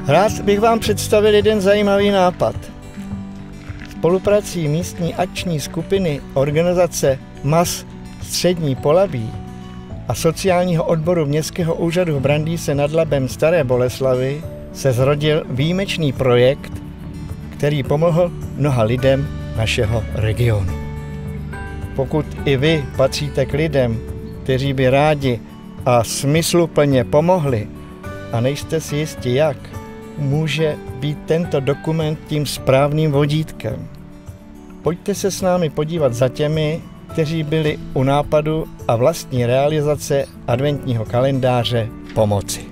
Rád bych vám představil jeden zajímavý nápad. Spoluprací místní akční skupiny organizace MAS Střední Polabí a sociálního odboru Městského úřadu v Brandýse nad Labem Staré Boleslavi se zrodil výjimečný projekt, který pomohl mnoha lidem našeho regionu. Pokud i vy patříte k lidem, kteří by rádi a smysluplně pomohli a nejste si jistí jak, může být tento dokument tím správným vodítkem. Pojďte se s námi podívat za těmi, kteří byli u nápadu a vlastní realizace adventního kalendáře pomoci.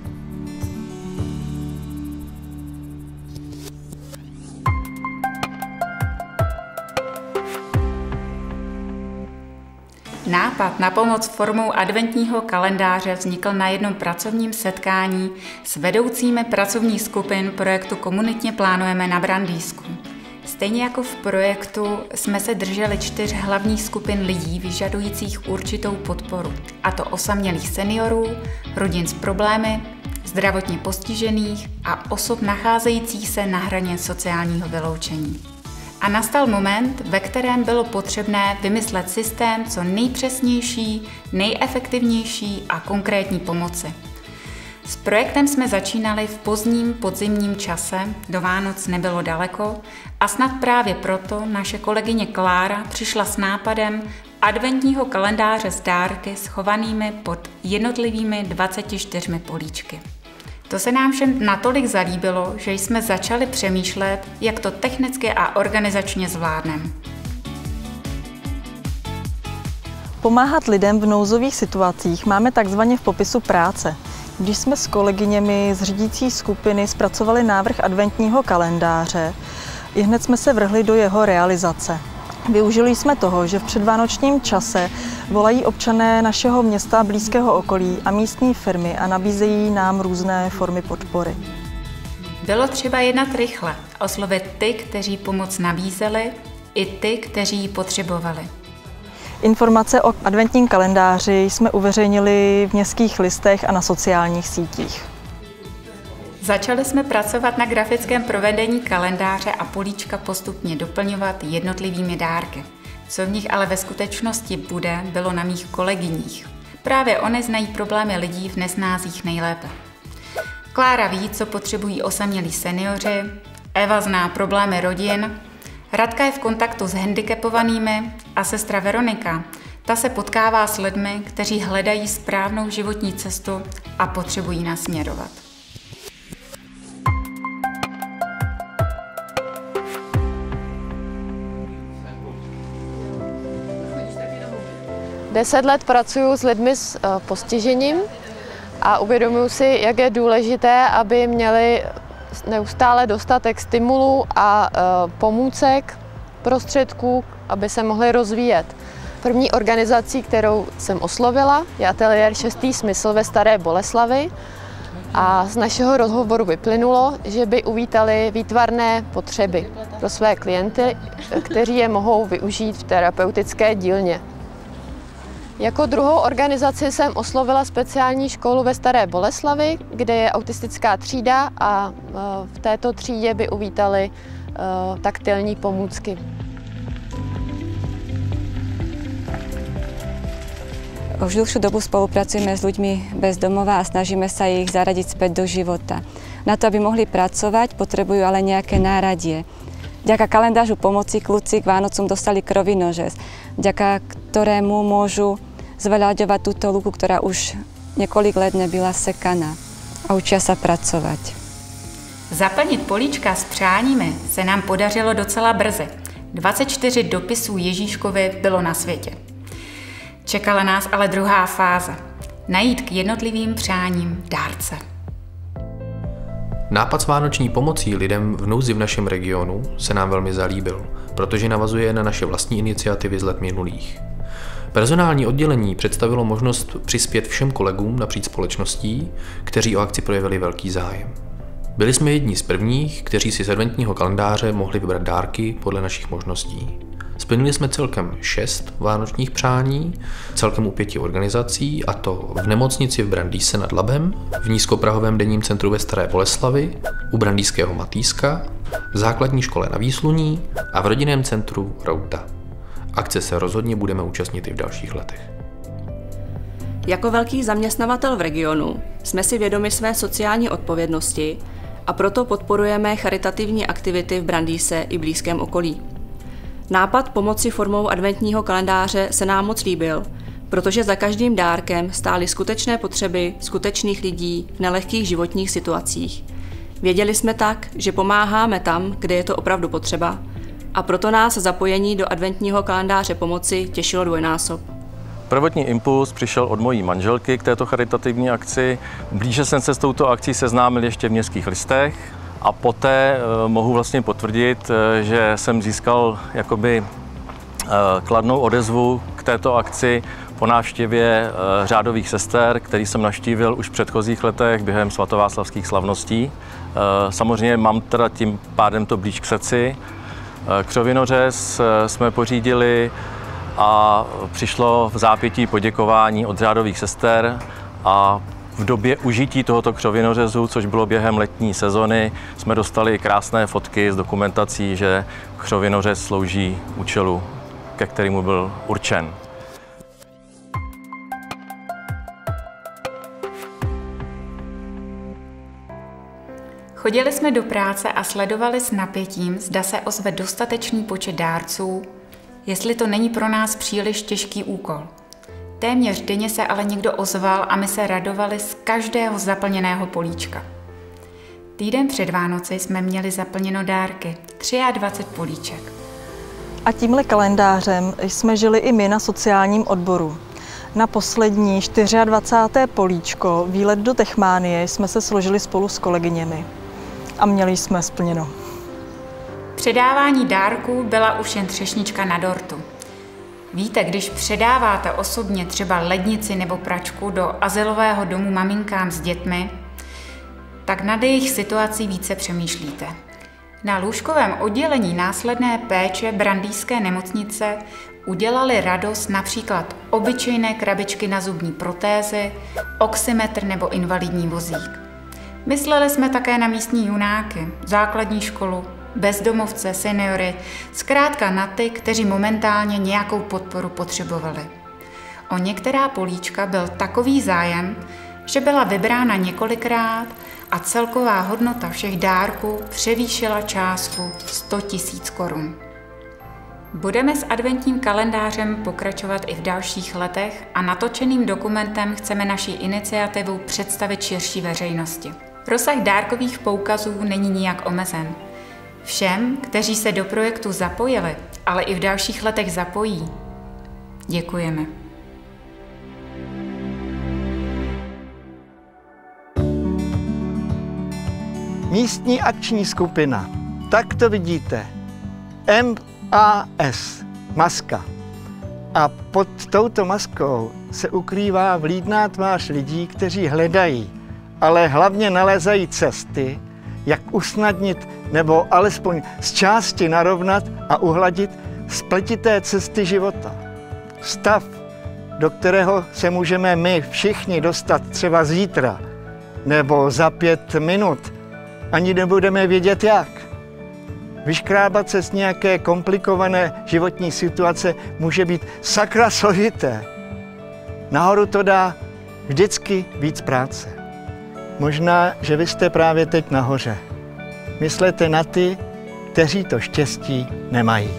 Nápad na pomoc formou adventního kalendáře vznikl na jednom pracovním setkání s vedoucími pracovních skupin projektu Komunitně plánujeme na Brandýsku. Stejně jako v projektu jsme se drželi 4 hlavních skupin lidí vyžadujících určitou podporu, a to osamělých seniorů, rodin s problémy, zdravotně postižených a osob nacházejících se na hraně sociálního vyloučení. A nastal moment, ve kterém bylo potřebné vymyslet systém co nejpřesnější, nejefektivnější a konkrétní pomoci. S projektem jsme začínali v pozdním podzimním čase, do Vánoc nebylo daleko a snad právě proto naše kolegyně Klára přišla s nápadem adventního kalendáře s dárky schovanými pod jednotlivými 24 políčky. To se nám všem natolik zalíbilo, že jsme začali přemýšlet, jak to technicky a organizačně zvládneme. Pomáhat lidem v nouzových situacích máme takzvaně v popisu práce. Když jsme s kolegyněmi z řídící skupiny zpracovali návrh adventního kalendáře, ihned jsme se vrhli do jeho realizace. Využili jsme toho, že v předvánočním čase volají občané našeho města a blízkého okolí a místní firmy a nabízejí nám různé formy podpory. Bylo třeba jednat rychle, oslovit ty, kteří pomoc nabízeli, i ty, kteří ji potřebovali. Informace o adventním kalendáři jsme uveřejnili v městských listech a na sociálních sítích. Začali jsme pracovat na grafickém provedení kalendáře a políčka postupně doplňovat jednotlivými dárky. Co v nich ale ve skutečnosti bude, bylo na mých kolegyních. Právě ony znají problémy lidí v nesnázích nejlépe. Klára ví, co potřebují osamělí seniori, Eva zná problémy rodin, Radka je v kontaktu s handicapovanými a sestra Veronika, ta se potkává s lidmi, kteří hledají správnou životní cestu a potřebují nasměrovat. Deset let pracuji s lidmi s postižením a uvědomuji si, jak je důležité, aby měli neustále dostatek stimulů a pomůcek, prostředků, aby se mohli rozvíjet. První organizací, kterou jsem oslovila, je ateliér 6. smysl ve Staré Boleslavi a z našeho rozhovoru vyplynulo, že by uvítali výtvarné potřeby pro své klienty, kteří je mohou využít v terapeutické dílně. Jako druhou organizaci jsem oslovila speciální školu ve Staré Boleslavi, kde je autistická třída a v této třídě by uvítali taktilní pomůcky. Už dlhšiu dobu spolupracujeme s ľuďmi bez domova a snažíme sa ich zaradiť späť do života. Na to, aby mohli pracovať, potrebujú ale nejaké náradie. Vďaka kalendářu pomoci kluci k Vánocom dostali krovinožes, vďaka ktorému môžu zveľaďovať túto lúku, ktorá už niekoľko let nebyla sekaná a učia sa pracovať. Zaplnit políčka s přáními se nám podařilo docela brzy. 24 dopisů Ježíškovi bylo na světě. Čekala nás ale druhá fáze. Najít k jednotlivým přáním dárce. Nápad s vánoční pomocí lidem v nouzi v našem regionu se nám velmi zalíbil, protože navazuje na naše vlastní iniciativy z let minulých. Personální oddělení představilo možnost přispět všem kolegům napříč společností, kteří o akci projevili velký zájem. Byli jsme jedni z prvních, kteří si z adventního kalendáře mohli vybrat dárky podle našich možností. Splnili jsme celkem 6 vánočních přání, celkem u 5 organizací, a to v nemocnici v Brandýse nad Labem, v nízkoprahovém denním centru ve Staré Boleslavi, u Brandýského Matýska, v základní škole na Výsluní a v rodinném centru Routa. Akce se rozhodně budeme účastnit i v dalších letech. Jako velký zaměstnavatel v regionu jsme si vědomi své sociální odpovědnosti a proto podporujeme charitativní aktivity v Brandýse i blízkém okolí. Nápad pomoci formou adventního kalendáře se nám moc líbil, protože za každým dárkem stály skutečné potřeby skutečných lidí v nelehkých životních situacích. Věděli jsme tak, že pomáháme tam, kde je to opravdu potřeba, a proto nás zapojení do adventního kalendáře pomoci těšilo dvojnásob. Prvotní impuls přišel od mojí manželky k této charitativní akci. Blíže jsem se s touto akcí seznámil ještě v Městských listech a poté mohu vlastně potvrdit, že jsem získal jakoby kladnou odezvu k této akci po návštěvě řádových sester, který jsem navštívil už v předchozích letech během svatováclavských slavností. Samozřejmě mám teda tím pádem to blíž k srdci. Křovinořez jsme pořídili a přišlo v zápětí poděkování od řádových sester a v době užití tohoto křovinořezu, což bylo během letní sezony, jsme dostali krásné fotky s dokumentací, že křovinořez slouží účelu, ke kterému byl určen. Chodili jsme do práce a sledovali s napětím, zda se ozve dostatečný počet dárců, jestli to není pro nás příliš těžký úkol. Téměř denně se ale někdo ozval a my se radovali z každého zaplněného políčka. Týden před Vánoci jsme měli zaplněno dárky, 23 políček. A tímhle kalendářem jsme žili i my na sociálním odboru. Na poslední 24. políčko, výlet do Techmánie, jsme se složili spolu s kolegyněmi. A měli jsme splněno. Předávání dárků byla už jen třešnička na dortu. Víte, když předáváte osobně třeba lednici nebo pračku do azylového domu maminkám s dětmi, tak nad jejich situací více přemýšlíte. Na lůžkovém oddělení následné péče Brandýské nemocnice udělali radost například obyčejné krabičky na zubní protézy, oxymetr nebo invalidní vozík. Mysleli jsme také na místní junáky, základní školu, bezdomovce, seniory, zkrátka na ty, kteří momentálně nějakou podporu potřebovali. O některá políčka byl takový zájem, že byla vybrána několikrát a celková hodnota všech dárků převýšila částku 100 000 korun. Budeme s adventním kalendářem pokračovat i v dalších letech a natočeným dokumentem chceme naši iniciativu představit širší veřejnosti. Rozsah dárkových poukazů není nijak omezen. Všem, kteří se do projektu zapojili, ale i v dalších letech zapojí, děkujeme. Místní akční skupina. Tak to vidíte. MAS. Maska. A pod touto maskou se ukrývá vlídná tvář lidí, kteří hledají, ale hlavně nalézají cesty, jak usnadnit nebo alespoň z části narovnat a uhladit spletité cesty života. Stav, do kterého se můžeme my všichni dostat třeba zítra nebo za 5 minut, ani nebudeme vědět jak. Vyškrábat se z nějaké komplikované životní situace může být sakra složité. Nahoru to dá vždycky víc práce. Možná, že vy jste právě teď nahoře. Myslete na ty, kteří to štěstí nemají.